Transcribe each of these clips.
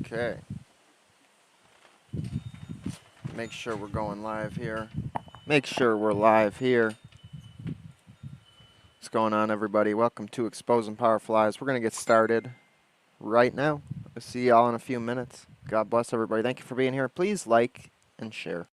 Okay. Make sure we're going live here. Make sure we're live here. What's going on, everybody? Welcome to Exposing Power Flies. We're going to get started right now. I'll see y'all in a few minutes. God bless everybody. Thank you for being here. Please like and share.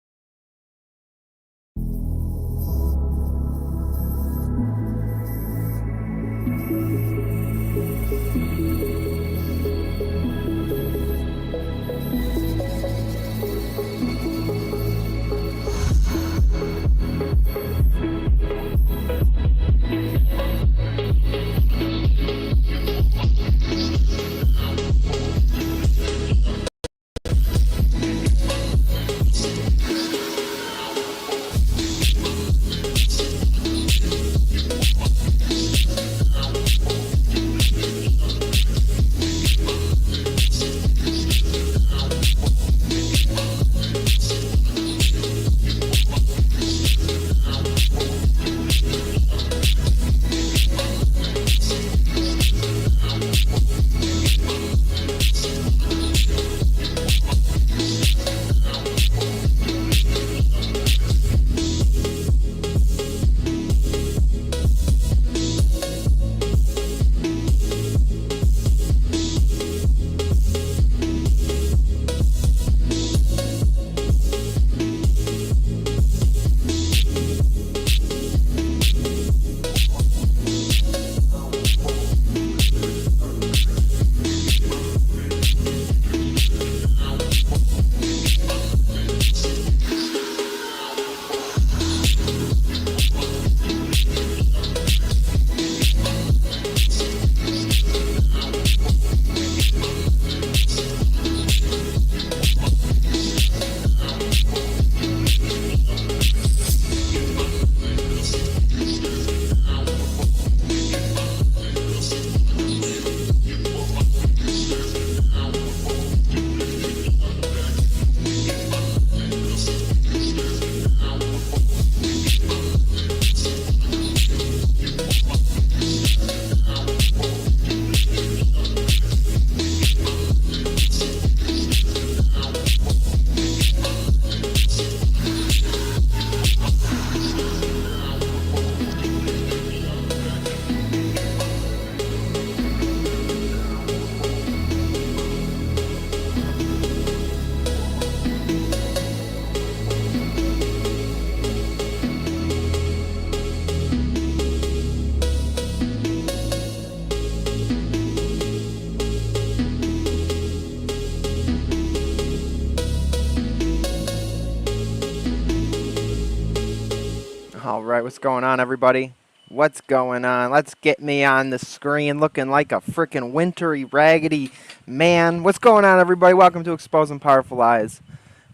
All right, what's going on, everybody? What's going on? Let's get me on the screen looking like a freaking wintry, raggedy man. What's going on, everybody? Welcome to Exposing Powerful Eyes.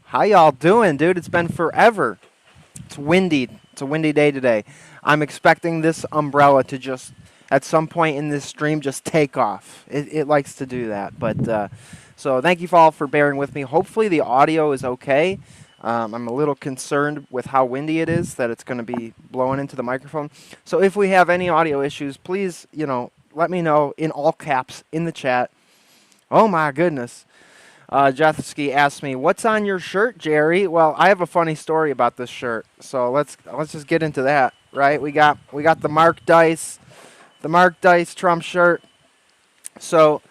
How y'all doing, dude? It's been forever. It's windy. It's a windy day today. I'm expecting this umbrella to just, at some point in this stream, just take off. It likes to do that. But so thank you all for bearing with me. Hopefully the audio is okay. I'm a little concerned with how windy it is, that it's going to be blowing into the microphone. So if we have any audio issues, please, let me know in all caps in the chat. Oh, my goodness. Jethsky asked me, what's on your shirt, Jerry? Well, I have a funny story about this shirt. So let's just get into that, right? We got the Mark Dice Trump shirt. So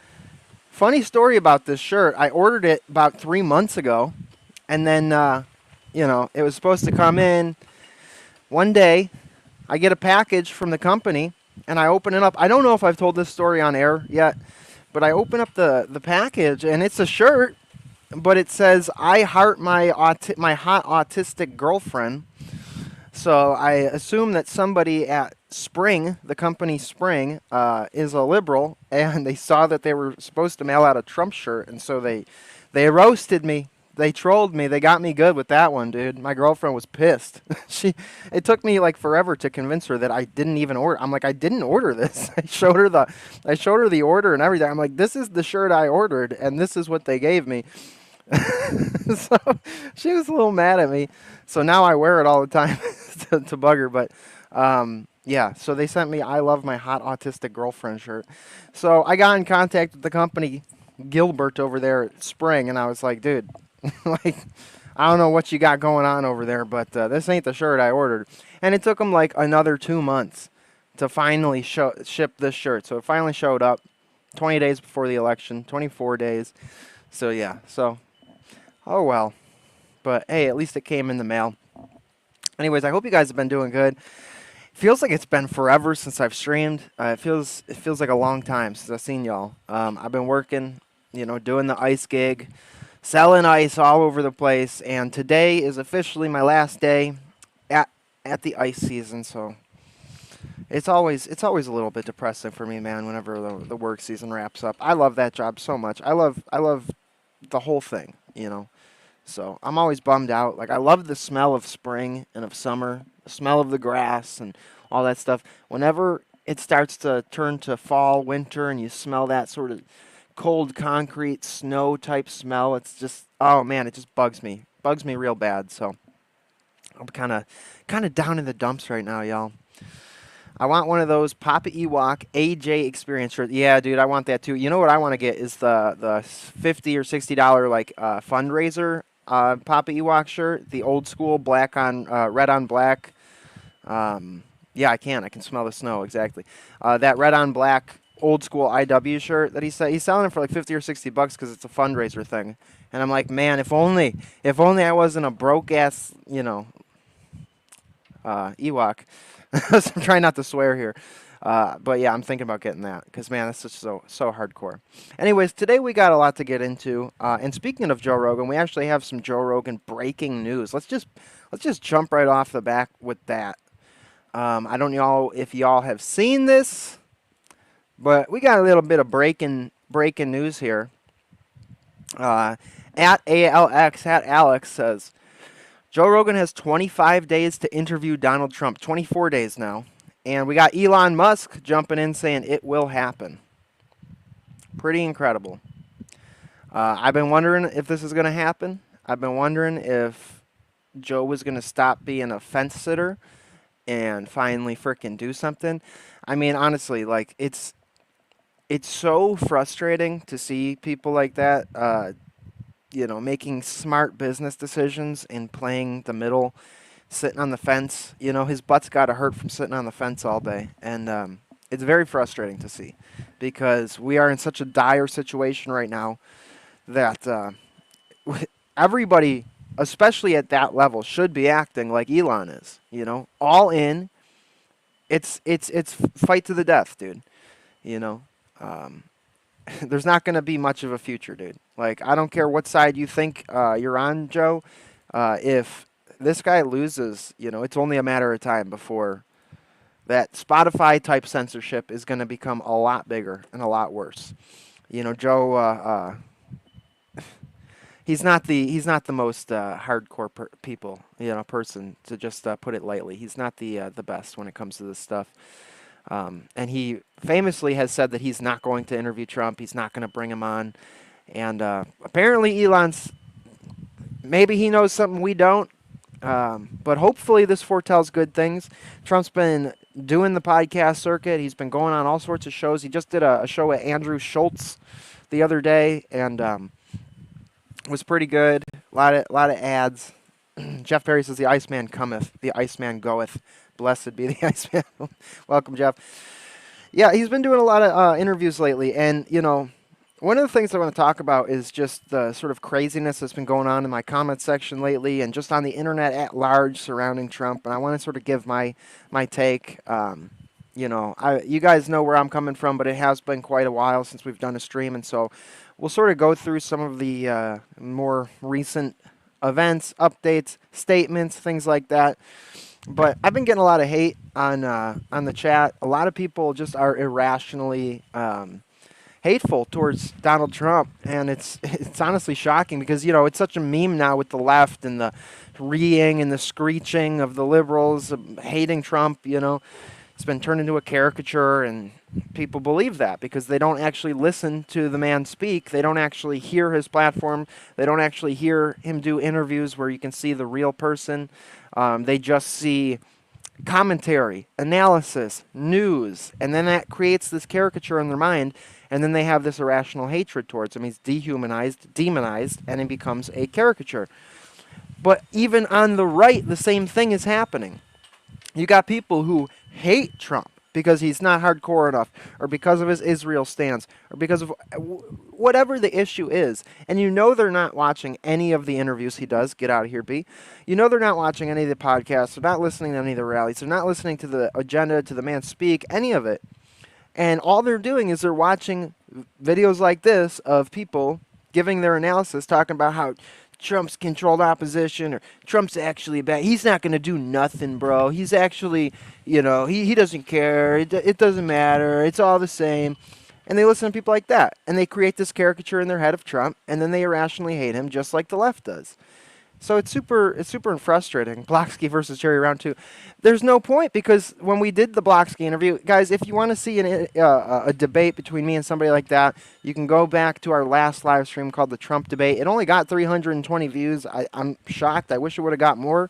funny story about this shirt. I ordered it about 3 months ago. And then, it was supposed to come in one day. I get a package from the company, and I open it up. I don't know if I've told this story on air yet, but I open up the package, and it's a shirt, but it says, I heart my hot autistic girlfriend. So I assume that somebody at Spring, the company Spring, is a liberal, and they saw that they were supposed to mail out a Trump shirt, and so they roasted me. They trolled me. They got me good with that one, dude. My girlfriend was pissed. It took me like forever to convince her that I didn't even order. I'm like, I didn't order this. I showed her the order and everything. I'm like, this is the shirt I ordered, and this is what they gave me. So she was a little mad at me. So now I wear it all the time to bug her. But yeah, so they sent me I love my hot autistic girlfriend shirt. So I got in contact with the company Gilbert over there at Spring, and I was like, dude, like, I don't know what you got going on over there, but this ain't the shirt I ordered. And it took them like another 2 months to finally ship this shirt. So it finally showed up 20 days before the election, 24 days. So yeah, so, oh well. But hey, at least it came in the mail. Anyways, I hope you guys have been doing good. Feels like it's been forever since I've streamed. It feels like a long time since I've seen y'all. I've been working, doing the ice gig, selling ice all over the place, and today is officially my last day at the ice season. So it's always a little bit depressing for me, man. Whenever the work season wraps up, I love that job so much. I love the whole thing, So I'm always bummed out. Like, I love the smell of spring and of summer, the smell of the grass and all that stuff. Whenever it starts to turn to fall, winter, and you smell that sort of cold concrete, snow type smell, it's just, oh man, it just bugs me. Bugs me real bad. So I'm kind of down in the dumps right now, y'all. I want one of those Papa Ewok AJ Experience shirts. Yeah, dude, I want that too. You know what I want to get is the $50 or $60 like fundraiser Papa Ewok shirt, the old school black on red on black. Yeah, I can smell the snow exactly. That red on black old school IW shirt that he's selling it for like $50 or $60 because it's a fundraiser thing. And I'm like, man, if only I wasn't a broke ass, Ewok. I'm trying not to swear here. But yeah, I'm thinking about getting that because, man, that's just so hardcore. Anyways, today we got a lot to get into. And speaking of Joe Rogan, we actually have some Joe Rogan breaking news. Let's just jump right off the back with that. I don't know if y'all have seen this, but we got a little bit of breaking news here. At Alex says, Joe Rogan has 25 days to interview Donald Trump. 24 days now. And we got Elon Musk jumping in saying it will happen. Pretty incredible. I've been wondering if this is going to happen. I've been wondering if Joe was going to stop being a fence sitter and finally frickin' do something. I mean, honestly, like, it's so frustrating to see people like that, making smart business decisions and playing the middle, sitting on the fence. His butt's got to hurt from sitting on the fence all day. And it's very frustrating to see because we are in such a dire situation right now that everybody, especially at that level, should be acting like Elon is, all in. It's fight to the death, dude. There's not going to be much of a future, dude. Like, I don't care what side you think you're on, Joe. If this guy loses, it's only a matter of time before that Spotify-type censorship is going to become a lot bigger and a lot worse. Joe, he's not the most hardcore person, to just put it lightly. He's not the best when it comes to this stuff. And he famously has said that he's not going to interview Trump. He's not going to bring him on. And apparently maybe he knows something we don't. But hopefully this foretells good things. Trump's been doing the podcast circuit. He's been going on all sorts of shows. He just did a show with Andrew Schultz the other day, and was pretty good. A lot of ads. Jeff Perry says, the Iceman cometh, the Iceman goeth. Blessed be the Iceman. Welcome, Jeff. Yeah, he's been doing a lot of interviews lately, and, one of the things I want to talk about is just the sort of craziness that's been going on in my comment section lately and just on the internet at large surrounding Trump, and I want to sort of give my take. You guys know where I'm coming from, but it has been quite a while since we've done a stream, and so we'll sort of go through some of the more recent events, updates, statements, things like that. But I've been getting a lot of hate on the chat. A lot of people just are irrationally hateful towards Donald Trump, and it's honestly shocking because it's such a meme now with the left and the reeing and the screeching of the liberals hating Trump. It's been turned into a caricature, and people believe that because they don't actually listen to the man speak. They don't actually hear his platform. They don't actually hear him do interviews where you can see the real person. They just see, commentary, analysis, news, and then that creates this caricature in their mind, and then they have this irrational hatred towards him. He's dehumanized, demonized, and it becomes a caricature. But even on the right, the same thing is happening. You got people who hate Trump because he's not hardcore enough, or because of his Israel stance, or because of whatever the issue is. And you know they're not watching any of the interviews he does. Get out of here, B. You know they're not watching any of the podcasts. They're not listening to any of the rallies. They're not listening to the agenda, to the man speak, any of it. And all they're doing is they're watching videos like this of people giving their analysis, talking about how Trump's controlled opposition, or Trump's actually bad. He's not going to do nothing, bro. He's actually, he doesn't care. It doesn't matter. It's all the same. And they listen to people like that. And they create this caricature in their head of Trump, and then they irrationally hate him just like the left does. So it's super frustrating. Blocksky versus Cherry round 2. There's no point, because when we did the Blocksky interview, guys, if you want to see a debate between me and somebody like that, you can go back to our last live stream called the Trump debate. It only got 320 views. I'm shocked. I wish it would have got more,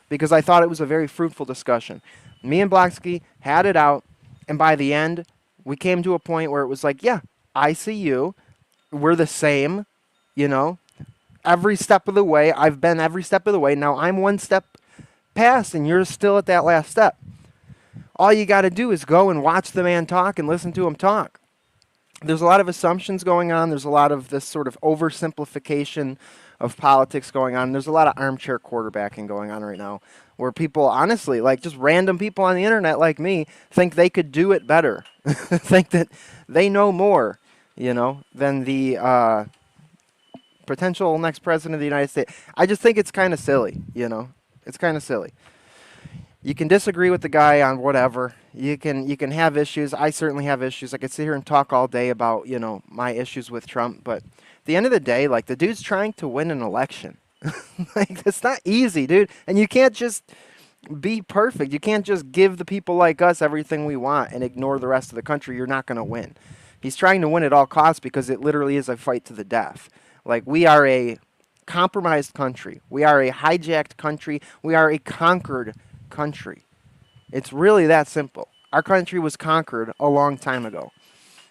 because I thought it was a very fruitful discussion. Me and Blocksky had it out, and by the end, we came to a point where it was like, yeah, I see you. We're the same, every step of the way. I've been every step of the way. Now I'm one step past, and you're still at that last step. All you got to do is go and watch the man talk and listen to him talk. There's a lot of assumptions going on. There's a lot of this sort of oversimplification of politics going on. There's a lot of armchair quarterbacking going on right now, where people, honestly, like just random people on the internet like me, think they could do it better. Think that they know more, than the potential next president of the United States. I just think it's kind of silly, It's kind of silly. You can disagree with the guy on whatever. You can have issues. I certainly have issues. I could sit here and talk all day about, my issues with Trump, but at the end of the day, like, the dude's trying to win an election. Like, it's not easy, dude. And you can't just be perfect. You can't just give the people like us everything we want and ignore the rest of the country. You're not going to win. He's trying to win at all costs, because it literally is a fight to the death. Like, we are a compromised country. We are a hijacked country. We are a conquered country. It's really that simple. Our country was conquered a long time ago.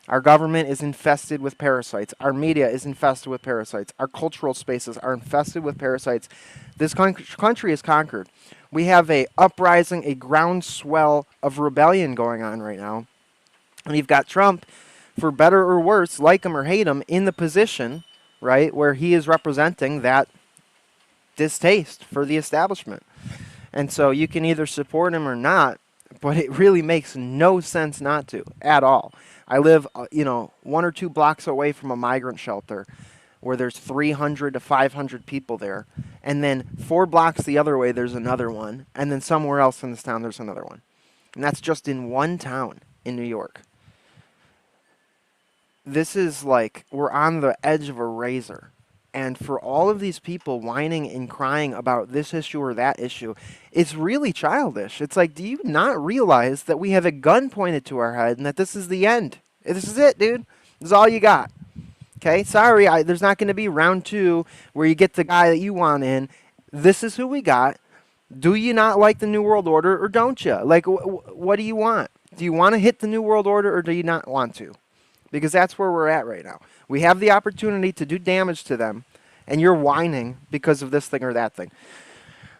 Our government is infested with parasites. Our media is infested with parasites. Our cultural spaces are infested with parasites. This country is conquered. We have a uprising, a groundswell of rebellion going on right now. And you've got Trump, for better or worse, like him or hate him, in the position, right, where he is representing that distaste for the establishment. And so you can either support him or not, but it really makes no sense not to, at all. I live, 1 or 2 blocks away from a migrant shelter where there's 300 to 500 people there. And then 4 blocks the other way, there's another one. And then somewhere else in this town, there's another one. And that's just in one town in New York. This is like, we're on the edge of a razor. And for all of these people whining and crying about this issue or that issue, it's really childish. It's like, do you not realize that we have a gun pointed to our head and that this is the end? This is it, dude. This is all you got. Okay? Sorry, there's not going to be round 2 where you get the guy that you want in. This is who we got. Do you not like the New World Order, or don't you? Like, what do you want? Do you want to hit the New World Order, or do you not want to? Because that's where we're at right now. We have the opportunity to do damage to them, and you're whining because of this thing or that thing.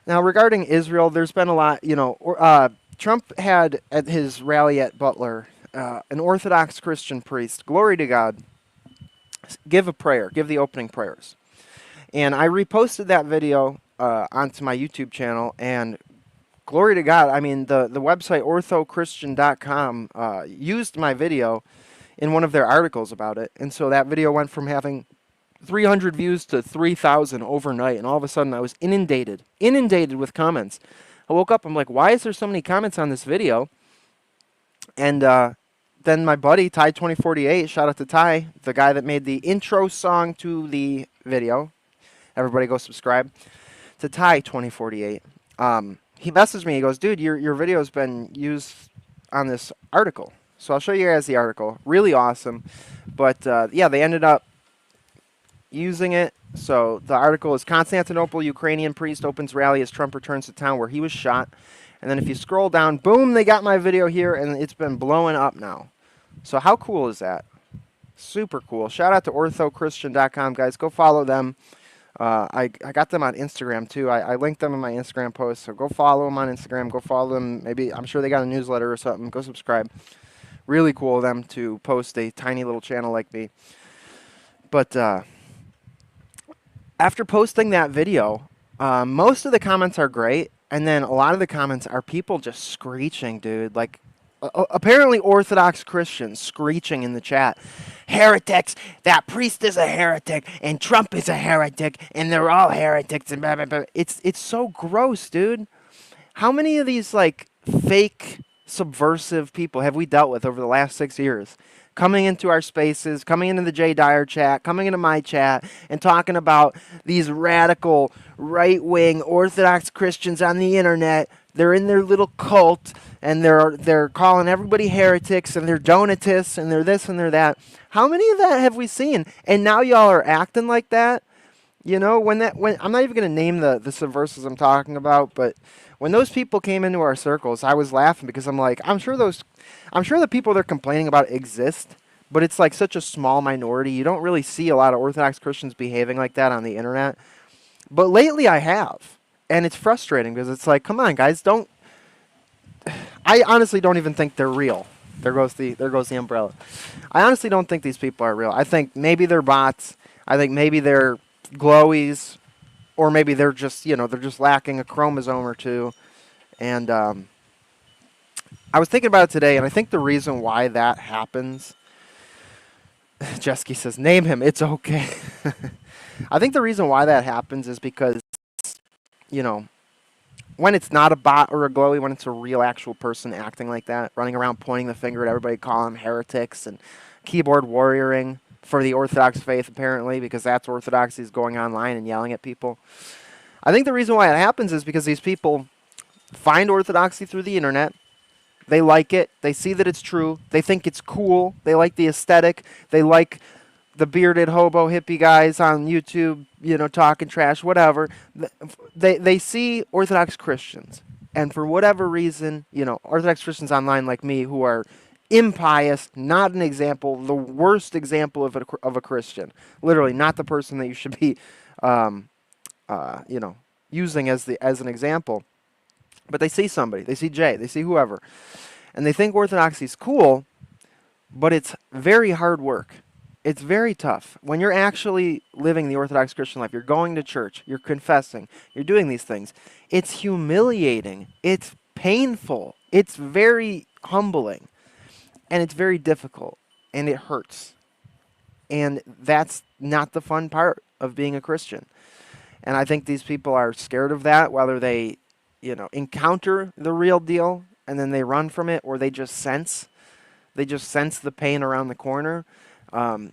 Now, regarding Israel, there's been a lot, Trump had at his rally at Butler, an Orthodox Christian priest, glory to God, give a prayer, give the opening prayers. And I reposted that video onto my YouTube channel, and glory to God, I mean, the website orthochristian.com used my video in one of their articles about it. And so that video went from having 300 views to 3,000 overnight, and all of a sudden I was inundated with comments. I woke up, I'm like, why is there so many comments on this video? And then my buddy, Ty2048, shout out to Ty, the guy that made the intro song to the video. Everybody go subscribe to Ty2048. He messaged me, he goes, dude, your video's been used on this article. So I'll show you guys the article. Really awesome. But yeah, they ended up using it. So the article is Constantinople Ukrainian priest opens rally as Trump returns to town where he was shot. And then if you scroll down, boom, they got my video here, and it's been blowing up now. So how cool is that? Super cool. Shout out to orthochristian.com, guys. Go follow them. I got them on Instagram, too. I linked them in my Instagram post, so go follow them on Instagram. Go follow them. Maybe, I'm sure they got a newsletter or something. Go subscribe. Really cool of them to post a tiny little channel like me. But after posting that video, most of the comments are great, and then a lot of the comments are people just screeching, dude. Like, apparently Orthodox Christians screeching in the chat. Heretics, that priest is a heretic, and Trump is a heretic, and they're all heretics, and blah, blah, blah. It's so gross, dude. How many of these, like, fake, subversive people have we dealt with over the last 6 years? Coming into our spaces, coming into the Jay Dyer chat, coming into my chat, and talking about these radical, right-wing Orthodox Christians on the internet. They're in their little cult, and they're calling everybody heretics, and they're Donatists, and they're this and they're that. How many of that have we seen? And now y'all are acting like that? You know, when I'm not even going to name the subversives I'm talking about, but when those people came into our circles, I was laughing because I'm like, I'm sure the people they're complaining about exist, but it's like such a small minority. You don't really see a lot of Orthodox Christians behaving like that on the internet. But lately I have, and it's frustrating because it's like, come on, guys, don't. I honestly don't even think they're real. There goes the umbrella. I honestly don't think these people are real. I think maybe they're bots. I think maybe they're glowies, or maybe they're just, they're just lacking a chromosome or two. And I was thinking about it today, and I think the reason why that happens, Jesky says, name him, it's okay. I think the reason why that happens is because, when it's not a bot or a glowy, when it's a real actual person acting like that, running around pointing the finger at everybody, calling them heretics and keyboard warrioring for the Orthodox faith, apparently, because that's orthodoxy, is going online and yelling at people. I think the reason why it happens is because these people find orthodoxy through the internet. They like it. They see that it's true. They think it's cool. They like the aesthetic. They like the bearded hobo hippie guys on YouTube, talking trash, whatever. They see Orthodox Christians. And for whatever reason, Orthodox Christians online like me who are impious, not an example, the worst example of a Christian. Literally, not the person that you should be, using as an example. But they see somebody. They see Jay. They see whoever. And they think Orthodoxy is cool, but it's very hard work. It's very tough. When you're actually living the Orthodox Christian life, you're going to church, you're confessing, you're doing these things. It's humiliating. It's painful. It's very humbling. And it's very difficult. And it hurts. And that's not the fun part of being a Christian. And I think these people are scared of that, whether they, encounter the real deal and then they run from it, or they just sense the pain around the corner. And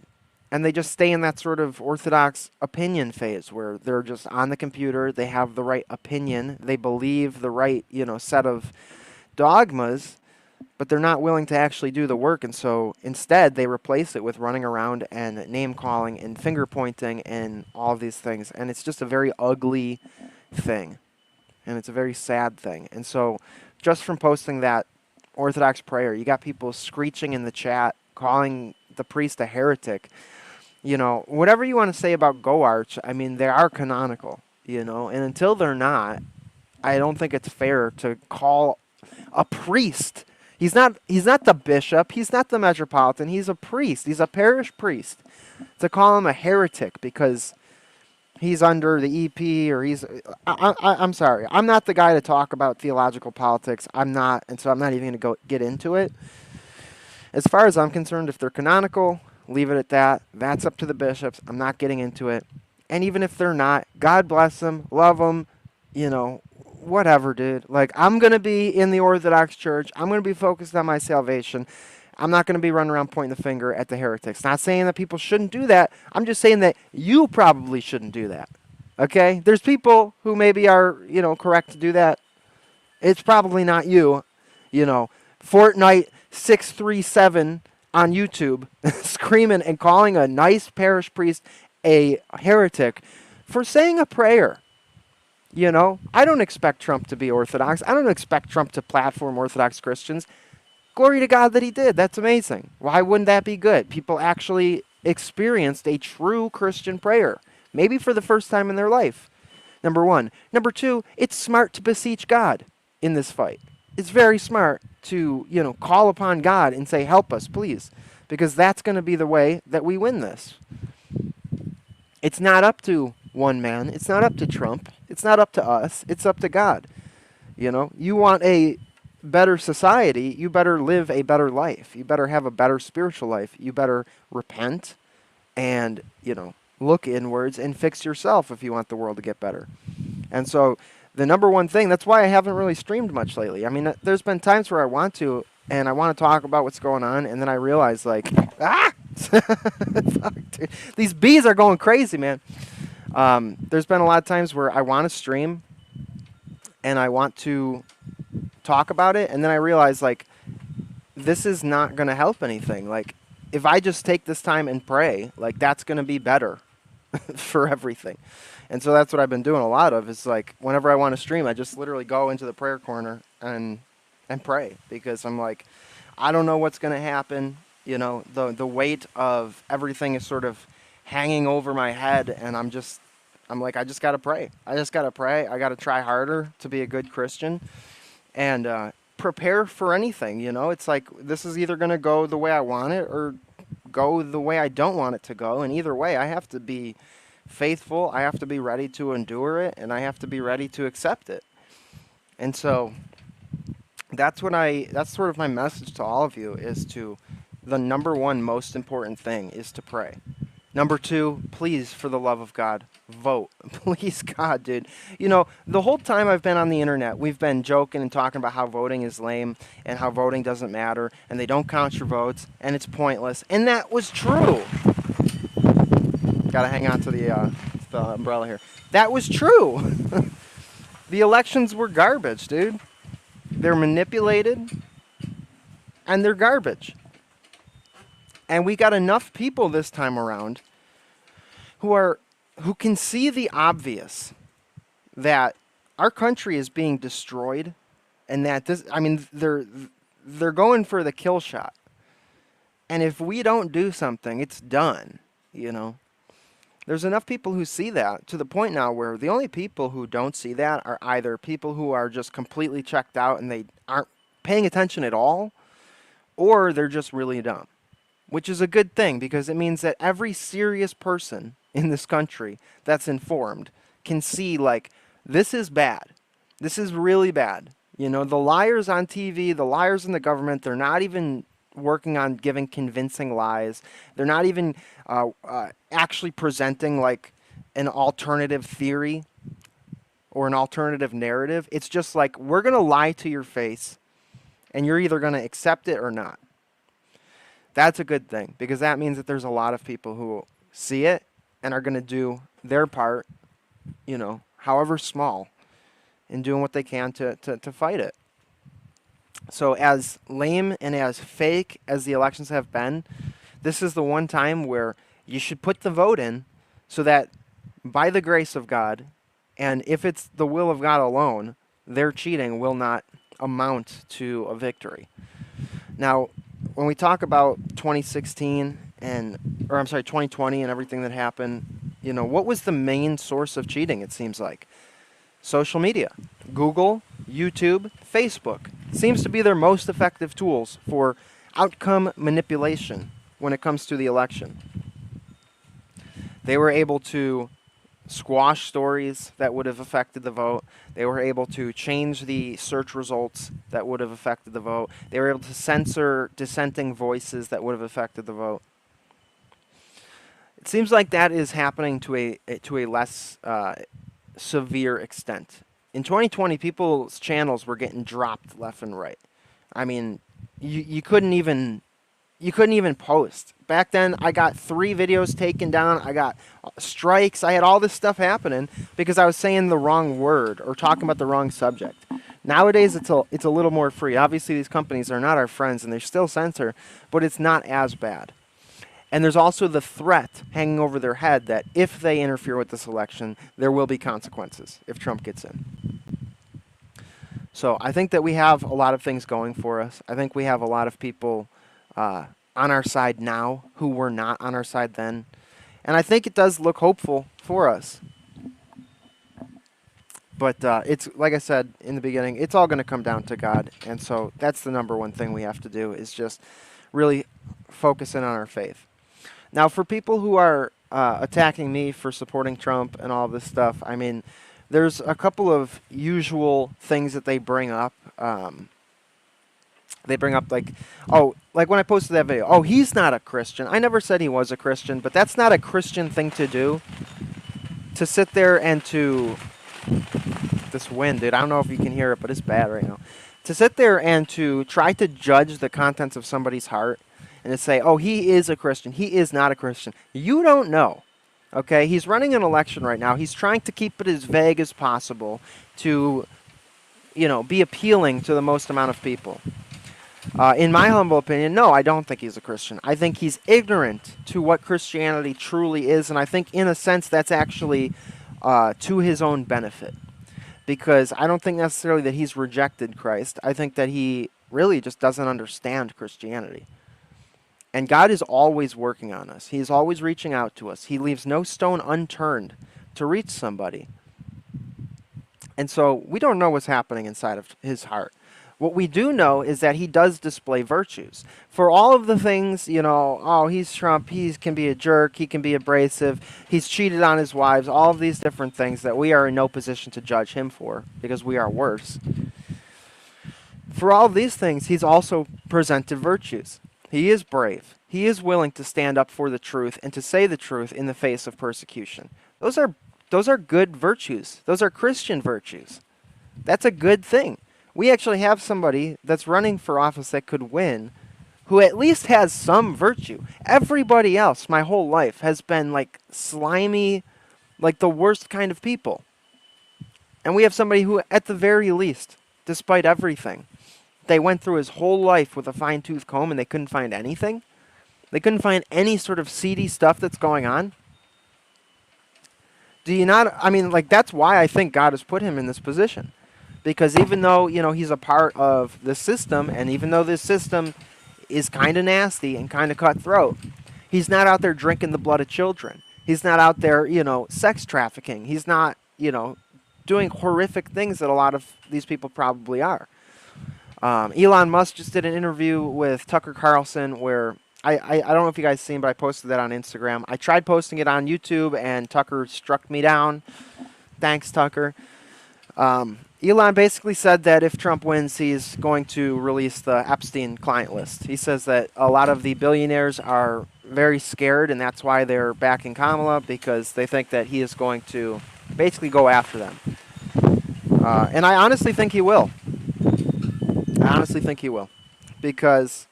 they just stay in that sort of Orthodox opinion phase where they're just on the computer, they have the right opinion, they believe the right, set of dogmas, but they're not willing to actually do the work. And so instead they replace it with running around and name calling and finger pointing and all of these things. And it's just a very ugly thing. And it's a very sad thing. And so just from posting that Orthodox prayer, you got people screeching in the chat, calling the priest a heretic. Whatever you want to say about GoArch, I mean, they are canonical, and until they're not, I don't think it's fair to call a priest. He's not the bishop. He's not the metropolitan. He's a priest. He's a parish priest. To call him a heretic because he's under the EP or I'm sorry. I'm not the guy to talk about theological politics. I'm not, and so I'm not even going to get into it. As far as I'm concerned, if they're canonical, leave it at that. That's up to the bishops. I'm not getting into it. And even if they're not, God bless them, love them, whatever, dude. Like, I'm going to be in the Orthodox Church. I'm going to be focused on my salvation. I'm not going to be running around pointing the finger at the heretics. Not saying that people shouldn't do that. I'm just saying that you probably shouldn't do that. Okay? There's people who maybe are, correct to do that. It's probably not you. Fortnite 637 on YouTube screaming and calling a nice parish priest a heretic for saying a prayer. You know, I don't expect Trump to be Orthodox. I don't expect Trump to platform Orthodox Christians. Glory to God that he did. That's amazing. Why wouldn't that be good? People actually experienced a true Christian prayer, maybe for the first time in their life. Number one. Number two, it's smart to beseech God in this fight. It's very smart to, call upon God and say, help us, please, because that's going to be the way that we win this. It's not up to one man. It's not up to Trump. It's not up to us. It's up to God. You want a better society, you better live a better life. You better have a better spiritual life. You better repent and, look inwards and fix yourself if you want the world to get better. And so the number one thing, that's why I haven't really streamed much lately. I mean, there's been times where I want to, and I want to talk about what's going on, and then I realize, like, fuck, dude. These bees are going crazy, man. There's been a lot of times where I want to stream, and I want to talk about it, and then I realize, like, this is not going to help anything. Like, if I just take this time and pray, like, that's going to be better for everything. And so that's what I've been doing a lot of, is like, whenever I want to stream, I just literally go into the prayer corner and pray, because I'm like, I don't know what's going to happen. The weight of everything is sort of hanging over my head, and I'm like, I just got to pray. I just got to pray. I got to try harder to be a good Christian and prepare for anything. It's like, this is either going to go the way I want it or go the way I don't want it to go. And either way, I have to be faithful. I have to be ready to endure it, and I have to be ready to accept it. And so that's sort of my message to all of you, is to, the number one most important thing is to pray. Number two, please, for the love of God, vote. Please, God, dude. The whole time I've been on the internet, we've been joking and talking about how voting is lame and how voting doesn't matter and they don't count your votes and it's pointless. And that was true. Gotta hang on to the umbrella here. That was true. The elections were garbage, dude. They're manipulated and they're garbage. And we got enough people this time around who can see the obvious, that our country is being destroyed, and that they're going for the kill shot. And if we don't do something, it's done, There's enough people who see that, to the point now where the only people who don't see that are either people who are just completely checked out and they aren't paying attention at all, or they're just really dumb. Which is a good thing, because it means that every serious person in this country that's informed can see, like, this is bad. This is really bad. The liars on TV, the liars in the government, they're not even working on giving convincing lies. They're not even actually presenting, like, an alternative theory or an alternative narrative. It's just like, we're going to lie to your face, and you're either going to accept it or not. That's a good thing, because that means that there's a lot of people who see it and are going to do their part, however small, in doing what they can to fight it. So as lame and as fake as the elections have been, this is the one time where you should put the vote in, so that by the grace of God, and if it's the will of God alone, their cheating will not amount to a victory. Now, when we talk about 2020 and everything that happened, what was the main source of cheating, it seems like? Social media. Google, YouTube, Facebook. Seems to be their most effective tools for outcome manipulation when it comes to the election. They were able to squash stories that would have affected the vote. They were able to change the search results that would have affected the vote. They were able to censor dissenting voices that would have affected the vote. It seems like that is happening to a less severe extent. In 2020, people's channels were getting dropped left and right. I mean, you couldn't even post. Back then, I got 3 videos taken down. I got strikes. I had all this stuff happening because I was saying the wrong word or talking about the wrong subject. Nowadays, it's a little more free. Obviously, these companies are not our friends, and they still censor, but it's not as bad. And there's also the threat hanging over their head that if they interfere with this election, there will be consequences if Trump gets in. So I think that we have a lot of things going for us. I think we have a lot of people on our side now who were not on our side then. And I think it does look hopeful for us. But it's like I said in the beginning, it's all going to come down to God. And so that's the number one thing we have to do is just really focus in on our faith. Now, for people who are attacking me for supporting Trump and all this stuff, I mean, there's a couple of usual things that they bring up. They bring up like when I posted that video, oh, he's not a Christian. I never said he was a Christian, but that's not a Christian thing to do. To sit there and to... This wind, dude, I don't know if you can hear it, but it's bad right now. To sit there and to try to judge the contents of somebody's heart and to say, oh, he is a Christian, he is not a Christian. You don't know, okay? He's running an election right now. He's trying to keep it as vague as possible to, be appealing to the most amount of people. In my humble opinion, no, I don't think he's a Christian. I think he's ignorant to what Christianity truly is, and I think in a sense that's actually to his own benefit. Because I don't think necessarily that he's rejected Christ. I think that he really just doesn't understand Christianity. And God is always working on us. He is always reaching out to us. He leaves no stone unturned to reach somebody. And so we don't know what's happening inside of his heart. What we do know is that he does display virtues. For all of the things, oh, he's Trump, he can be a jerk, he can be abrasive, he's cheated on his wives, all of these different things that we are in no position to judge him for because we are worse. For all of these things, he's also presented virtues. He is brave. He is willing to stand up for the truth and to say the truth in the face of persecution. Those are good virtues. Those are Christian virtues. That's a good thing. We actually have somebody that's running for office that could win who at least has some virtue. Everybody else, my whole life, has been like slimy, like the worst kind of people. And we have somebody who, at the very least, despite everything, they went through his whole life with a fine-tooth comb and they couldn't find anything. They couldn't find any sort of seedy stuff that's going on. Do you not? I mean, like, that's why I think God has put him in this position. Because even though, he's a part of the system, and even though this system is kind of nasty and kind of cutthroat, he's not out there drinking the blood of children. He's not out there, sex trafficking. He's not, doing horrific things that a lot of these people probably are. Elon Musk just did an interview with Tucker Carlson where, I don't know if you guys seen, but I posted that on Instagram. I tried posting it on YouTube, and Tucker struck me down. Thanks, Tucker. Elon basically said that if Trump wins, he's going to release the Epstein client list. He says that a lot of the billionaires are very scared, and that's why they're backing Kamala, because they think that he is going to basically go after them. And I honestly think he will. I honestly think he will. Because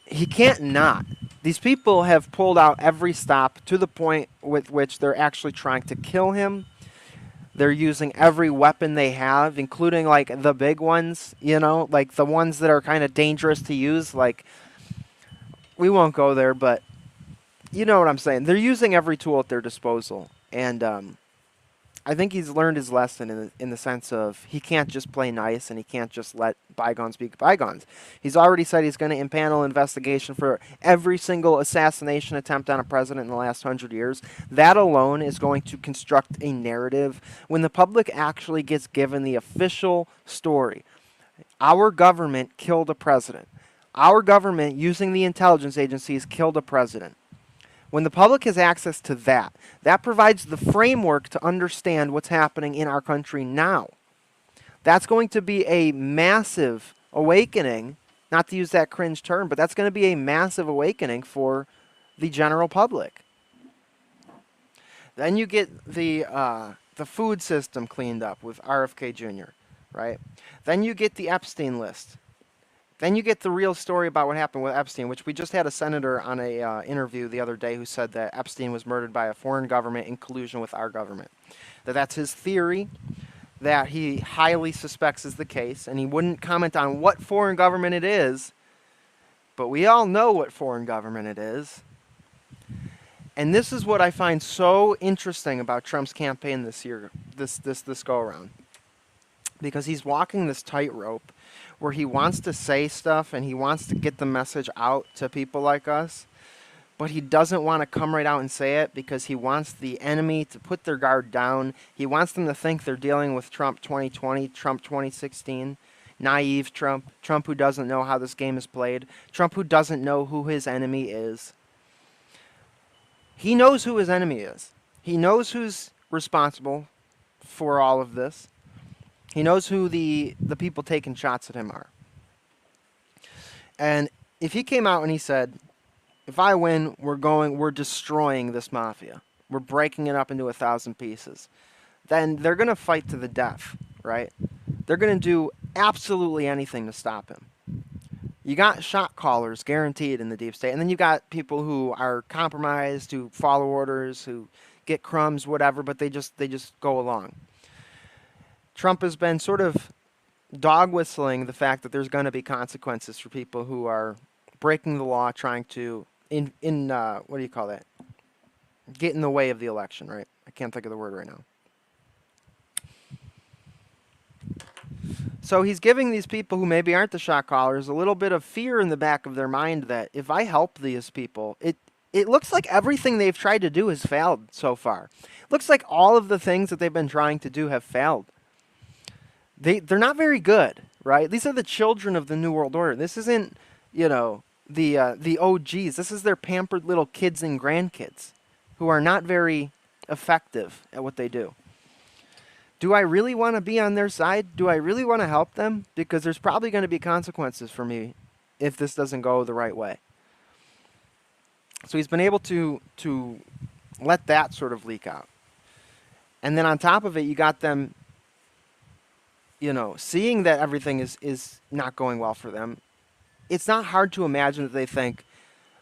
he can't not. These people have pulled out every stop to the point with which they're actually trying to kill him. They're using every weapon they have, including, like, the big ones, like the ones that are kind of dangerous to use. Like, we won't go there, but you know what I'm saying. They're using every tool at their disposal. And I think he's learned his lesson in the sense of he can't just play nice and he can't just let bygones be bygones. He's already said he's going to impanel an investigation for every single assassination attempt on a president in the last 100 years. That alone is going to construct a narrative when the public actually gets given the official story. Our government killed a president. Our government, using the intelligence agencies, killed a president. When the public has access to that, that provides the framework to understand what's happening in our country now. That's going to be a massive awakening, not to use that cringe term, but that's going to be a massive awakening for the general public. Then you get the food system cleaned up with RFK Jr., right? Then you get the Epstein List. Then you get the real story about what happened with Epstein, which we just had a senator on a interview the other day who said that Epstein was murdered by a foreign government in collusion with our government. That's his theory, that he highly suspects is the case, and he wouldn't comment on what foreign government it is But we all know what foreign government it is. And this is what I find so interesting about Trump's campaign this year, this go around. Because he's walking this tightrope where he wants to say stuff and he wants to get the message out to people like us, but he doesn't want to come right out and say it because he wants the enemy to put their guard down. He wants them to think they're dealing with Trump 2020, Trump 2016, naive Trump, Trump who doesn't know how this game is played, Trump who doesn't know who his enemy is. He knows who his enemy is. He knows who's responsible for all of this. He knows who the people taking shots at him are. And if he came out and he said, if I win, we're destroying this mafia. We're breaking it up into 1,000 pieces. Then they're going to fight to the death, right? They're going to do absolutely anything to stop him. You got shot callers guaranteed in the deep state, and then you got people who are compromised, who follow orders, who get crumbs, whatever, but they just go along. Trump has been sort of dog whistling the fact that there's going to be consequences for people who are breaking the law, trying to what do you call that? Get in the way of the election, right? I can't think of the word right now. So he's giving these people who maybe aren't the shot callers a little bit of fear in the back of their mind that if I help these people, it looks like everything they've tried to do has failed so far. It looks like all of the things that they've been trying to do have failed. They're not very good, right? These are the children of the New World Order. This isn't, the OGs. This is their pampered little kids and grandkids who are not very effective at what they do. Do I really want to be on their side? Do I really want to help them? Because there's probably going to be consequences for me if this doesn't go the right way. So he's been able to let that sort of leak out. And then on top of it, you got them, seeing that everything is not going well for them. It's not hard to imagine that they think,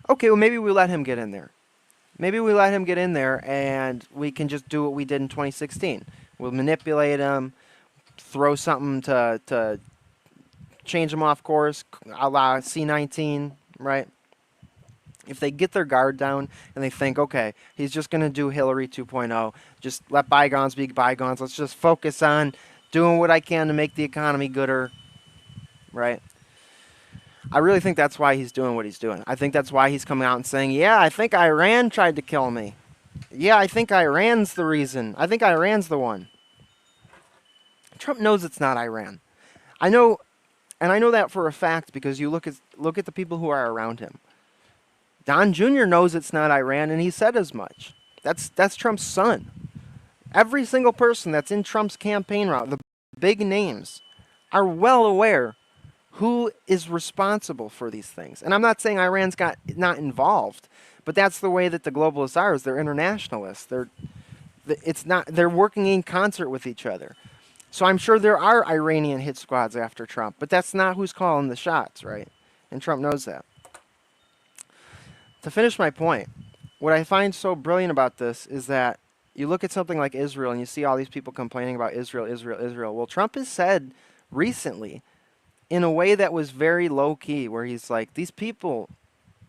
okay, well, maybe we let him get in there. Maybe we let him get in there and we can just do what we did in 2016. We'll manipulate him, throw something to change him off course, a la C-19, right? If they get their guard down and they think, okay, he's just going to do Hillary 2.0, just let bygones be bygones. Let's just focus on doing what I can to make the economy gooder, right? I really think that's why he's doing what he's doing. I think that's why he's coming out and saying, yeah, I think Iran tried to kill me. Yeah, I think Iran's the reason. I think Iran's the one. Trump knows it's not Iran. I know that for a fact because you look at the people who are around him. Don Jr. knows it's not Iran, and he said as much. That's Trump's son. Every single person that's in Trump's campaign route, the big names, are well aware who is responsible for these things. And I'm not saying Iran's not involved, but that's the way that the globalists are. Is they're internationalists. They're working in concert with each other. So I'm sure there are Iranian hit squads after Trump, but that's not who's calling the shots, right? And Trump knows that. To finish my point, what I find so brilliant about this is that you look at something like Israel and you see all these people complaining about Israel, Israel, Israel. Well, Trump has said recently, in a way that was very low-key, where he's like, these people,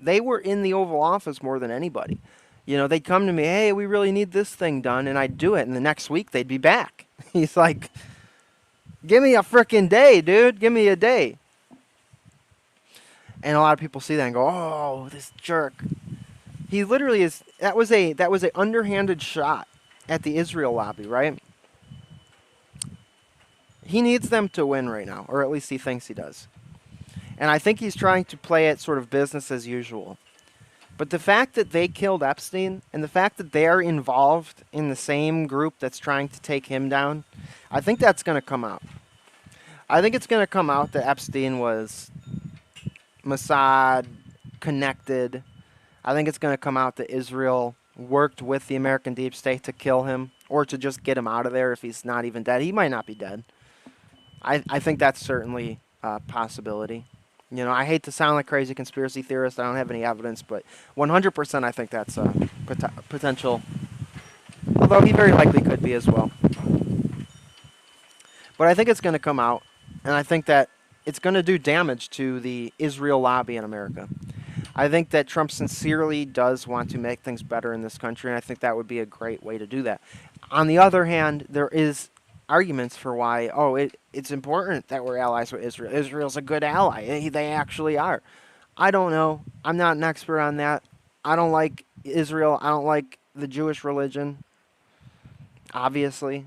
they were in the Oval Office more than anybody. They'd come to me, hey, we really need this thing done, and I'd do it, and the next week they'd be back. He's like, give me a frickin' day, dude. Give me a day. And a lot of people see that and go, oh, this jerk. He literally is, that was a underhanded shot at the Israel lobby, right? He needs them to win right now, or at least he thinks he does. And I think he's trying to play it sort of business as usual. But the fact that they killed Epstein and the fact that they're involved in the same group that's trying to take him down, I think that's going to come out. I think it's going to come out that Epstein was Mossad connected. I think it's going to come out that Israel worked with the American deep state to kill him or to just get him out of there if he's not even dead. He might not be dead. I think that's certainly a possibility. I hate to sound like a crazy conspiracy theorist. I don't have any evidence, but 100% I think that's a potential. Although he very likely could be as well. But I think it's going to come out, and I think that it's going to do damage to the Israel lobby in America. I think that Trump sincerely does want to make things better in this country, and I think that would be a great way to do that. On the other hand, there is arguments for why, it's important that we're allies with Israel. Israel's a good ally. They actually are. I don't know. I'm not an expert on that. I don't like Israel. I don't like the Jewish religion, obviously.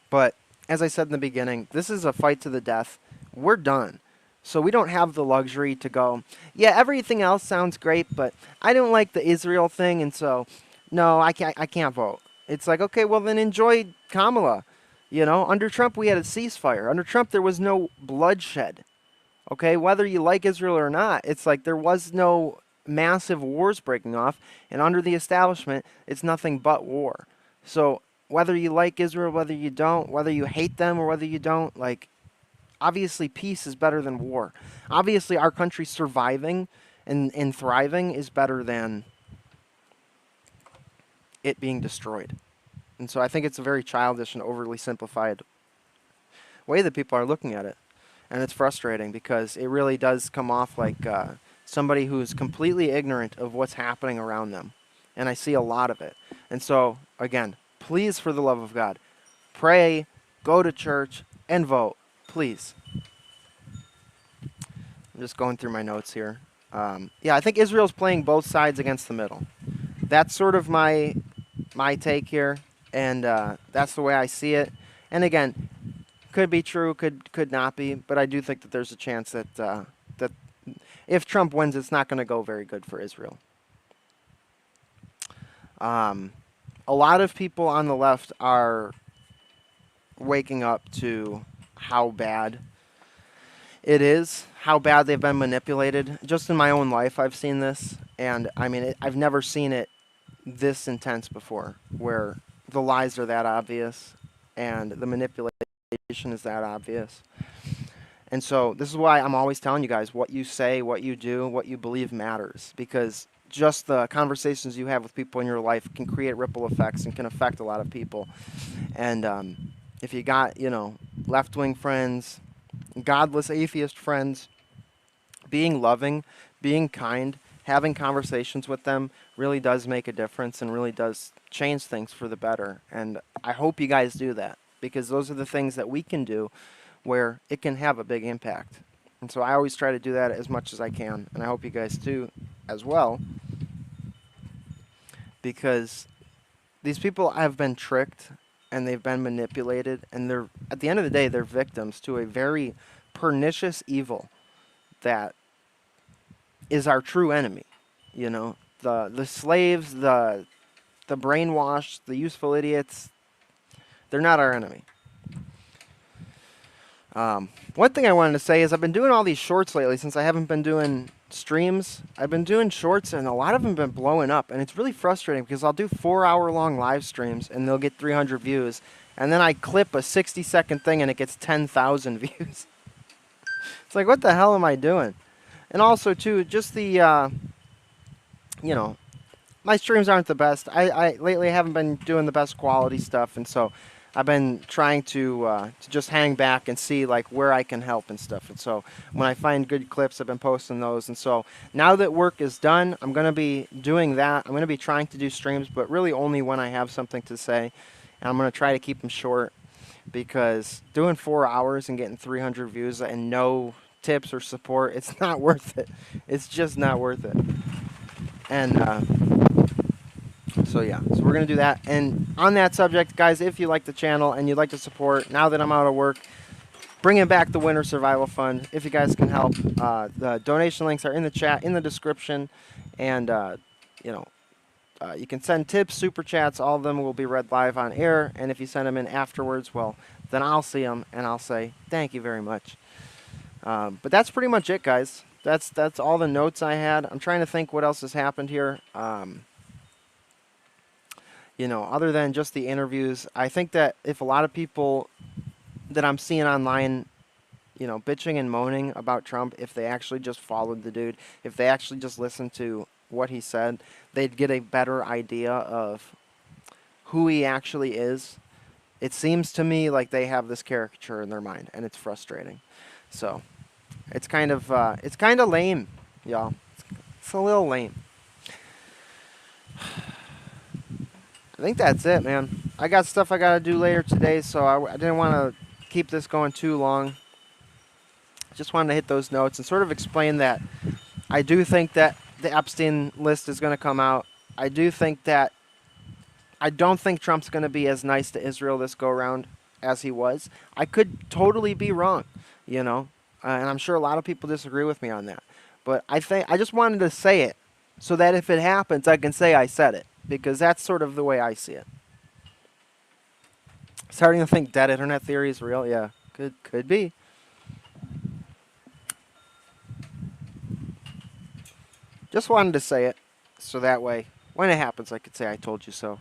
But as I said in the beginning, this is a fight to the death. We're done. So we don't have the luxury to go, yeah, everything else sounds great, but I don't like the Israel thing, and so, no, I can't vote. It's like, okay, well then enjoy Kamala. Under Trump we had a ceasefire. Under Trump there was no bloodshed. Okay, whether you like Israel or not, it's like there was no massive wars breaking off, and under the establishment, it's nothing but war. So whether you like Israel, whether you don't, whether you hate them or whether you don't, like, obviously peace is better than war. Obviously our country surviving and thriving is better than it being destroyed. And so I think it's a very childish and overly simplified way that people are looking at it. And it's frustrating because it really does come off like somebody who's completely ignorant of what's happening around them. And I see a lot of it. And so, again, please, for the love of God, pray, go to church, and vote. Please. I'm just going through my notes here. Yeah, I think Israel's playing both sides against the middle. That's sort of my take here, and that's the way I see it. And again, could be true, could not be, but I do think that there's a chance that that if Trump wins, it's not going to go very good for Israel. A lot of people on the left are waking up to how bad it is, how bad they've been manipulated. Just in my own life, I've seen this, and I mean, I've never seen it this intense before, where the lies are that obvious and the manipulation is that obvious. And so this is why I'm always telling you guys, what you say, what you do, what you believe matters, because just the conversations you have with people in your life can create ripple effects and can affect a lot of people. And if you got, left-wing friends, godless atheist friends, being loving, being kind, having conversations with them really does make a difference and really does change things for the better. And I hope you guys do that, because those are the things that we can do where it can have a big impact. And so I always try to do that as much as I can, and I hope you guys do as well, because these people have been tricked and they've been manipulated, and they're, at the end of the day, they're victims to a very pernicious evil that is our true enemy. The slaves, the brainwashed, the useful idiots, they're not our enemy. One thing I wanted to say is I've been doing all these shorts lately since I haven't been doing streams. I've been doing shorts, and a lot of them have been blowing up, and it's really frustrating because I'll do 4-hour-long live streams, and they'll get 300 views, and then I clip a 60-second thing, and it gets 10,000 views. It's like, what the hell am I doing? And also, too, just the, my streams aren't the best. I lately haven't been doing the best quality stuff, and so I've been trying to just hang back and see like where I can help and stuff. And so when I find good clips, I've been posting those. And so now that work is done, I'm going to be doing that. I'm going to be trying to do streams, but really only when I have something to say. And I'm going to try to keep them short, because doing 4 hours and getting 300 views and no tips or support, it's not worth it. It's just not worth it. And so yeah, so we're going to do that. And on that subject, guys, if you like the channel and you'd like to support, now that I'm out of work, bringing back the Winter Survival Fund, if you guys can help, the donation links are in the chat, in the description. And, you can send tips, super chats, all of them will be read live on air. And if you send them in afterwards, well, then I'll see them and I'll say thank you very much. But that's pretty much it, guys. That's all the notes I had. I'm trying to think what else has happened here. Other than just the interviews, I think that if a lot of people that I'm seeing online, bitching and moaning about Trump, if they actually just followed the dude, if they actually just listened to what he said, they'd get a better idea of who he actually is It seems to me like they have this caricature in their mind, and it's frustrating. So it's kind of lame, y'all. It's a little lame. I think that's it, man. I got stuff I gotta do later today, so I didn't want to keep this going too long. Just wanted to hit those notes and sort of explain that I do think that the Epstein list is going to come out. I do think that I don't think Trump's going to be as nice to Israel this go around as he was. I could totally be wrong, you know, and I'm sure a lot of people disagree with me on that. But I just wanted to say it so that if it happens, I can say I said it, because that's sort of the way I see it. Starting to think dead internet theory is real? Yeah, could be. Just wanted to say it so that way when it happens, I could say I told you so.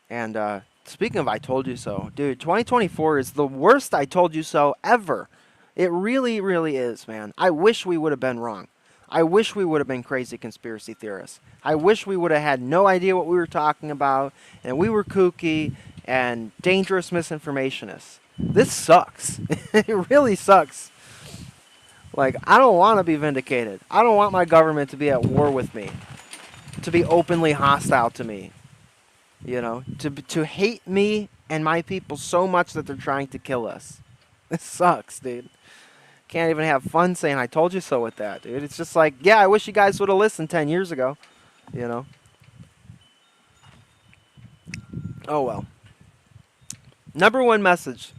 And speaking of I told you so, dude, 2024 is the worst I told you so ever. It really, really is, man. I wish we would have been wrong. I wish we would have been crazy conspiracy theorists. I wish we would have had no idea what we were talking about, and we were kooky and dangerous misinformationists. This sucks. It really sucks. Like, I don't want to be vindicated. I don't want my government to be at war with me, to be openly hostile to me, you know, to hate me and my people so much that they're trying to kill us. This sucks, dude. Can't even have fun saying I told you so with that, dude. It's just like, yeah, I wish you guys would have listened 10 years ago, you know. Oh, well. Number one message.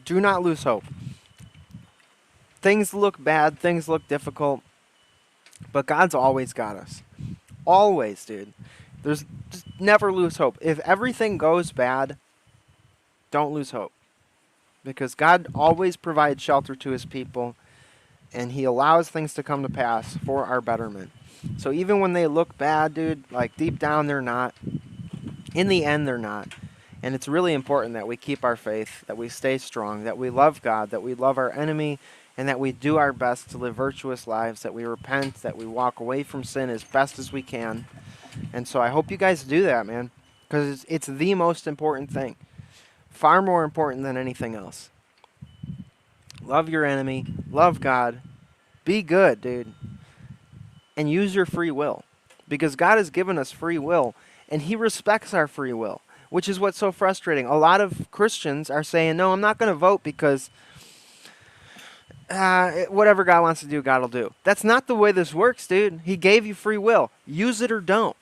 Do not lose hope. Things look bad, things look difficult, but God's always got us. Always, dude. There's just never lose hope. If everything goes bad, don't lose hope. Because God always provides shelter to his people, and he allows things to come to pass for our betterment. So even when they look bad, dude, like deep down they're not. In the end, they're not. And it's really important that we keep our faith, that we stay strong, that we love God, that we love our enemy, and that we do our best to live virtuous lives, that we repent, that we walk away from sin as best as we can. And so I hope you guys do that, man, because it's the most important thing. Far more important than anything else. Love your enemy, love God, be good, dude, and use your free will. Because God has given us free will, and he respects our free will, which is what's so frustrating. A lot of Christians are saying, no, I'm not going to vote because whatever God wants to do, God will do. That's not the way this works, dude. He gave you free will. Use it or don't.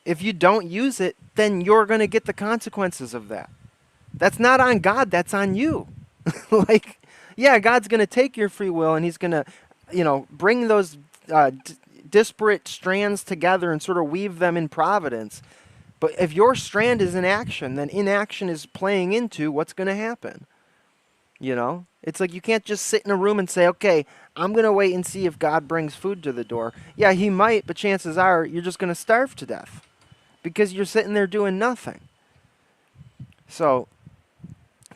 If you don't use it, then you're going to get the consequences of that. That's not on God. That's on you. Like, yeah, God's going to take your free will and he's going to, you know, bring those disparate strands together and sort of weave them in providence. But if your strand is in action, then inaction is playing into what's going to happen. You know? It's like you can't just sit in a room and say, okay, I'm going to wait and see if God brings food to the door. Yeah, he might, but chances are you're just going to starve to death because you're sitting there doing nothing. So,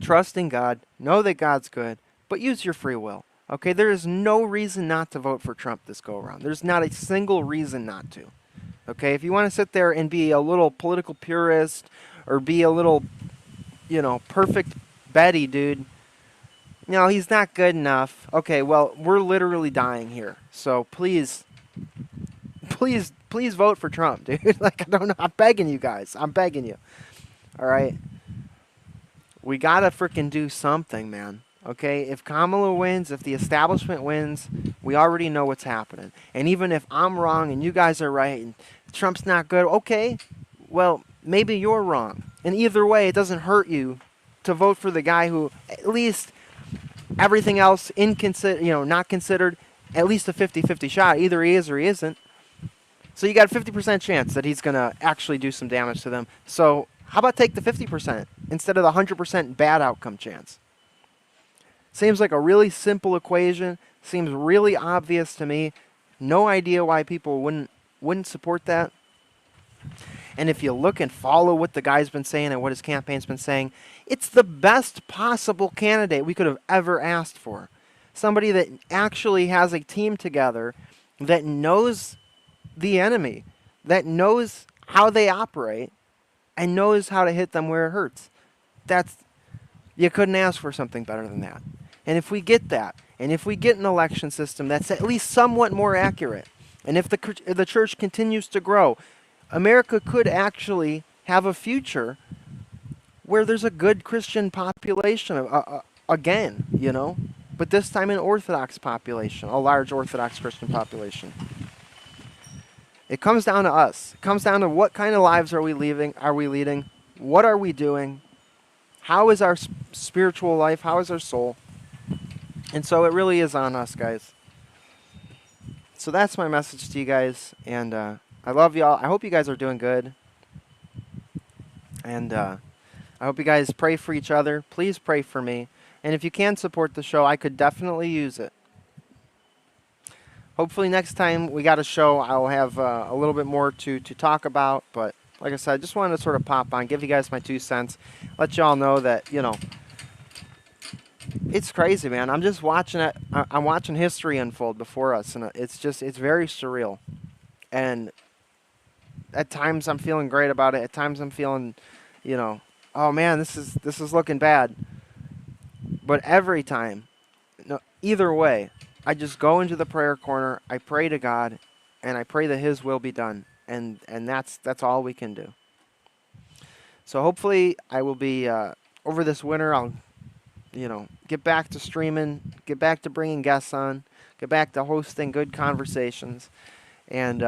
trust in God. Know that God's good, but use your free will. Okay, there is no reason not to vote for Trump this go around. There's not a single reason not to. Okay, if you want to sit there and be a little political purist or be a little, you know, perfect Betty, dude, no, he's not good enough. Okay, well, we're literally dying here. So please vote for Trump, dude. Like, I don't know. I'm begging you guys. I'm begging you. All right? We got to freaking do something, man. Okay? If Kamala wins, if the establishment wins, we already know what's happening. And even if I'm wrong and you guys are right and Trump's not good, okay, well, maybe you're wrong. And either way, it doesn't hurt you to vote for the guy who at least everything else not considered, at least a 50-50 shot. Either he is or he isn't. So you got a 50% chance that he's going to actually do some damage to them. So how about take the 50% instead of the 100% bad outcome chance? Seems like a really simple equation. Seems really obvious to me. No idea why people wouldn't support that. And if you look and follow what the guy's been saying and what his campaign's been saying, it's the best possible candidate we could have ever asked for. Somebody that actually has a team together that knows the enemy, that knows how they operate, and knows how to hit them where it hurts. That's You couldn't ask for something better than that. And if we get that, and if we get an election system that's at least somewhat more accurate, and if the church continues to grow, America could actually have a future where there's a good Christian population again, but this time an Orthodox population, a large Orthodox Christian population. It comes down to us. It comes down to what kind of lives are we leading? What are we doing? How is our spiritual life? How is our soul? And so it really is on us, guys. So that's my message to you guys. And I love y'all. I hope you guys are doing good. And I hope you guys pray for each other. Please pray for me. And if you can support the show, I could definitely use it. Hopefully next time we got a show, I'll have a little bit more to talk about. But like I said, I just wanted to sort of pop on, give you guys my 2 cents, let y'all know that, it's crazy, man. I'm just watching it. I'm watching history unfold before us, and it's very surreal. And at times I'm feeling great about it. At times I'm feeling, oh man, this is looking bad. But every time, either way, I just go into the prayer corner, I pray to God, and I pray that His will be done. And that's all we can do. So hopefully I will be, over this winter, I'll, get back to streaming, get back to bringing guests on, get back to hosting good conversations. And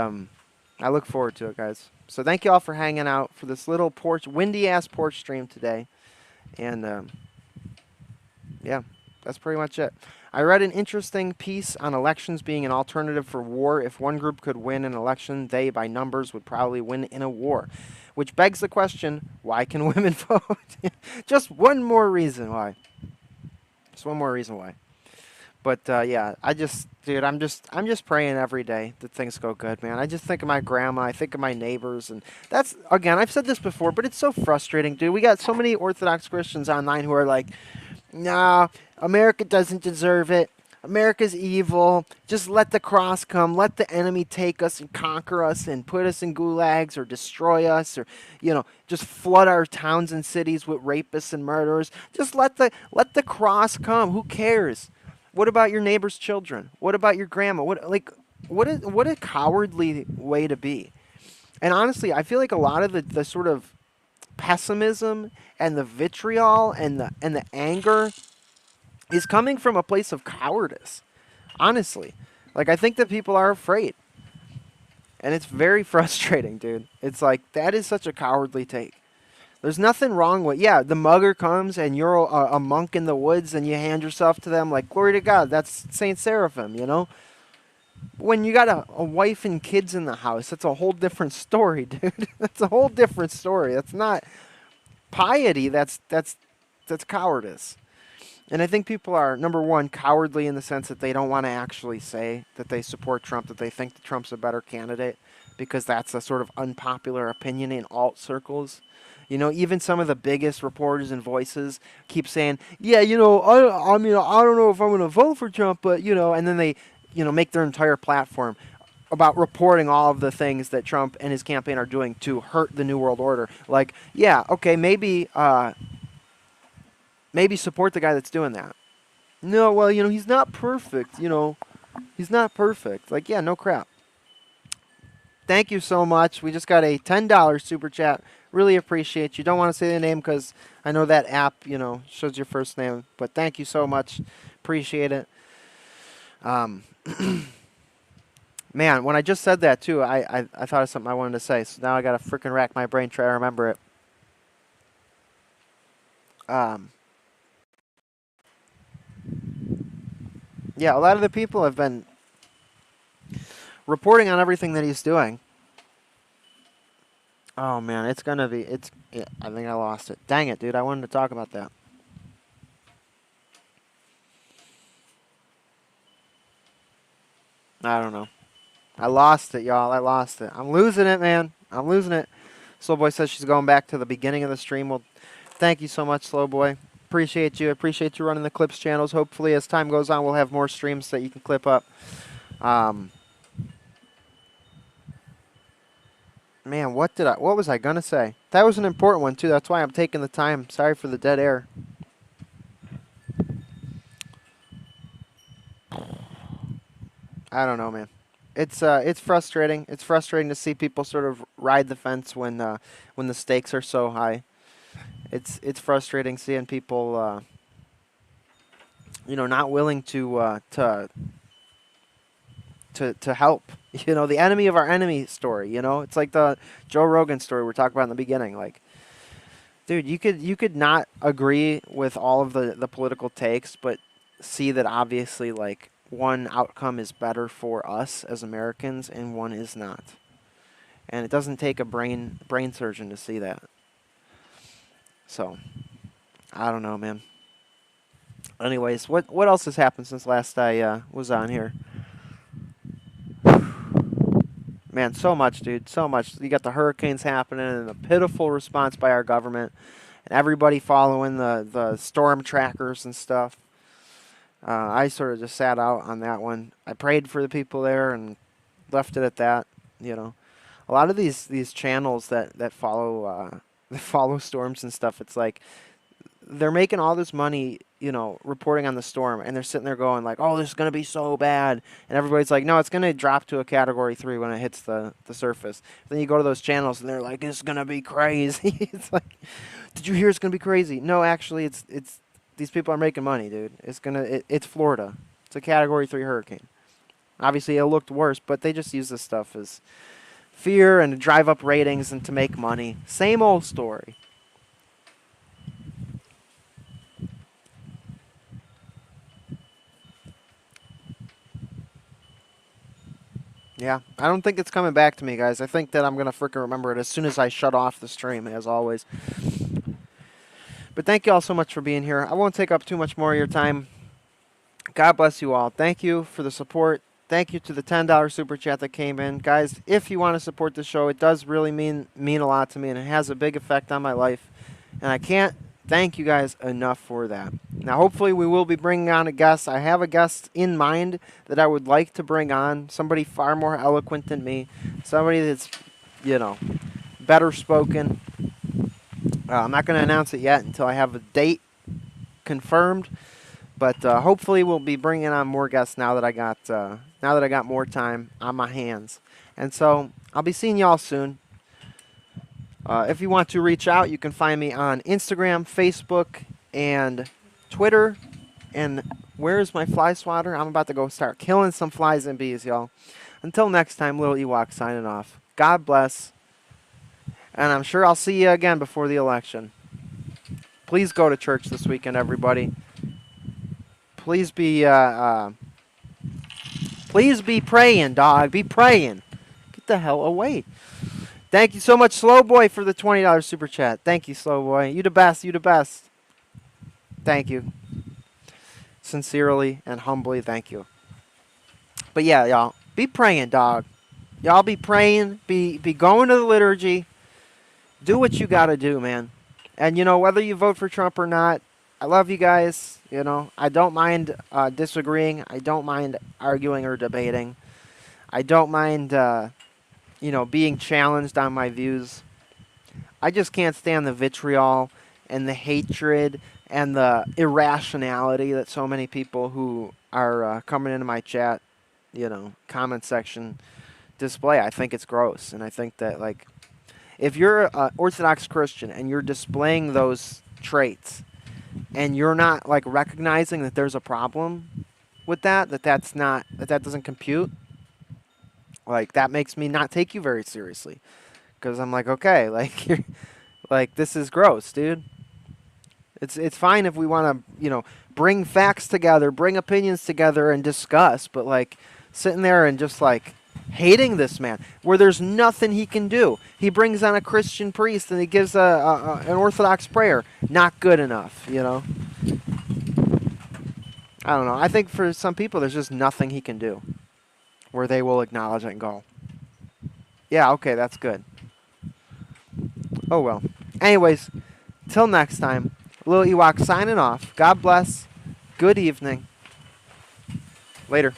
I look forward to it, guys. So thank you all for hanging out for this little windy-ass porch stream today. And, yeah, that's pretty much it. I read an interesting piece on elections being an alternative for war. If one group could win an election, they, by numbers, would probably win in a war. Which begs the question, why can women vote? Just one more reason why. Just one more reason why. But, yeah, I'm just praying every day that things go good, man. I just think of my grandma. I think of my neighbors. And that's, again, I've said this before, but it's so frustrating, dude. We got so many Orthodox Christians online who are like, nah, America doesn't deserve it. America's evil. Just let the cross come. Let the enemy take us and conquer us and put us in gulags or destroy us or, just flood our towns and cities with rapists and murderers. Just let the cross come. Who cares? What about your neighbor's children? What about your grandma? What a cowardly way to be. And honestly, I feel like a lot of the sort of pessimism and the vitriol and the anger is coming from a place of cowardice. Honestly. I think that people are afraid. And it's very frustrating, dude. It's like, that is such a cowardly take. There's nothing wrong with, the mugger comes and you're a monk in the woods and you hand yourself to them like, glory to God, that's Saint Seraphim, When you got a wife and kids in the house, that's a whole different story, dude. That's a whole different story. That's not piety, that's cowardice. And I think people are, number one, cowardly in the sense that they don't want to actually say that they support Trump, that they think that Trump's a better candidate, because that's a sort of unpopular opinion in alt circles. Even some of the biggest reporters and voices keep saying, I don't know if I'm going to vote for Trump, but, and then they, make their entire platform about reporting all of the things that Trump and his campaign are doing to hurt the New World Order. Like, maybe support the guy that's doing that. No, well, he's not perfect, He's not perfect. No crap. Thank you so much. We just got a $10 super chat. Really appreciate you. Don't want to say the name because I know that app, shows your first name. But thank you so much. Appreciate it. Man, when I just said that, too, I thought of something I wanted to say. So now I got to freaking rack my brain, try to remember it. Yeah, a lot of the people have been reporting on everything that he's doing. Oh, man, I think I lost it. Dang it, dude, I wanted to talk about that. I don't know. I lost it, y'all. I lost it. I'm losing it, man. I'm losing it. Slowboy says she's going back to the beginning of the stream. Well, thank you so much, Slowboy. Appreciate you. Appreciate you running the clips channels. Hopefully, as time goes on, we'll have more streams that you can clip up. Man, what was I gonna say? That was an important one too. That's why I'm taking the time. Sorry for the dead air. I don't know, man. It's frustrating. It's frustrating to see people sort of ride the fence when the stakes are so high. It's frustrating seeing people not willing to help. The enemy of our enemy story. It's like the Joe Rogan story we're talking about in the beginning. Like, dude, you could not agree with all of the political takes, but see that obviously like one outcome is better for us as Americans and one is not. And it doesn't take a brain surgeon to see that. So, I don't know, man. Anyways, what else has happened since last I was on here? Man, so much, dude. So much. You got the hurricanes happening and the pitiful response by our government and everybody following the storm trackers and stuff. I sort of just sat out on that one. I prayed for the people there and left it at that. A lot of these channels that follow that follow storms and stuff. It's like they're making all this money, reporting on the storm, and they're sitting there going like, "Oh, this is gonna be so bad," and everybody's like, "No, it's gonna drop to a Category 3 when it hits the surface." Then you go to those channels, and they're like, "It's gonna be crazy." It's like, did you hear it's gonna be crazy? No, actually, it's these people are making money, dude. It's Florida. It's a Category 3 hurricane. Obviously, it looked worse, but they just use this stuff as fear and to drive up ratings and to make money. Same old story. Yeah, I don't think it's coming back to me, guys. I think that I'm going to freaking remember it as soon as I shut off the stream, as always. But thank you all so much for being here. I won't take up too much more of your time. God bless you all. Thank you for the support. Thank you to the $10 super chat that came in. Guys, if you want to support the show, it does really mean a lot to me, and it has a big effect on my life. And I can't thank you guys enough for that. Now, hopefully, we will be bringing on a guest. I have a guest in mind that I would like to bring on. Somebody far more eloquent than me. Somebody that's, better spoken. I'm not going to announce it yet until I have a date confirmed. But hopefully, we'll be bringing on more guests now that I got more time on my hands. And so, I'll be seeing y'all soon. If you want to reach out, you can find me on Instagram, Facebook, and Twitter. And where's my fly swatter? I'm about to go start killing some flies and bees, y'all. Until next time, Little Ewok signing off. God bless. And I'm sure I'll see you again before the election. Please go to church this weekend, everybody. Please be praying, dog. Be praying. Get the hell away. Thank you so much, Slow Boy, for the $20 super chat. Thank you, Slow Boy. You the best. You the best. Thank you. Sincerely and humbly, thank you. But yeah, y'all, be praying, dog. Y'all be praying. Be going to the liturgy. Do what you got to do, man. And, whether you vote for Trump or not, I love you guys. I don't mind disagreeing. I don't mind arguing or debating. I don't mind being challenged on my views. I just can't stand the vitriol and the hatred and the irrationality that so many people who are coming into my chat, comment section display. I think it's gross. And I think that, if you're an Orthodox Christian and you're displaying those traits and you're not, recognizing that there's a problem with that doesn't compute, that makes me not take you very seriously. Because I'm like, okay, you're, this is gross, dude. It's fine if we want to, bring facts together, bring opinions together and discuss. But, sitting there and just, hating this man, where there's nothing he can do. He brings on a Christian priest and he gives an Orthodox prayer. Not good enough, I don't know. I think for some people, there's just nothing he can do where they will acknowledge it and go, yeah, okay, that's good. Oh, well. Anyways, till next time, Little Ewok signing off. God bless. Good evening. Later.